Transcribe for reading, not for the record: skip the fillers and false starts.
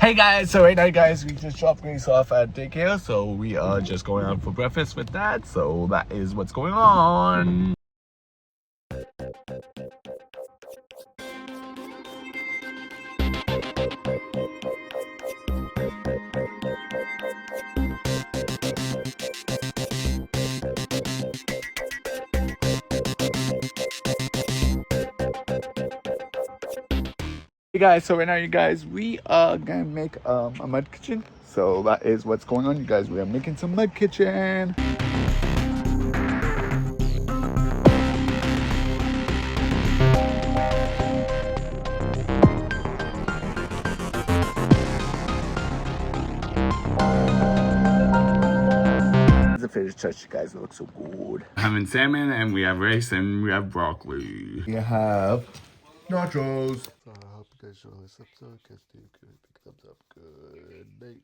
Hey guys, so right now guys, we just dropped Grace off at daycare, so we are just going out for breakfast with that, so that is what's going on. Hey guys, so right now you guys, we are gonna make a mud kitchen, so that is what's going on you guys. We are making some mud kitchen. The fish touch, you guys, it looks so good. Having salmon, and we have rice, and we have broccoli. We have nachos. I hope you guys enjoy this episode. Guys, do good. Big thumbs up. Good night.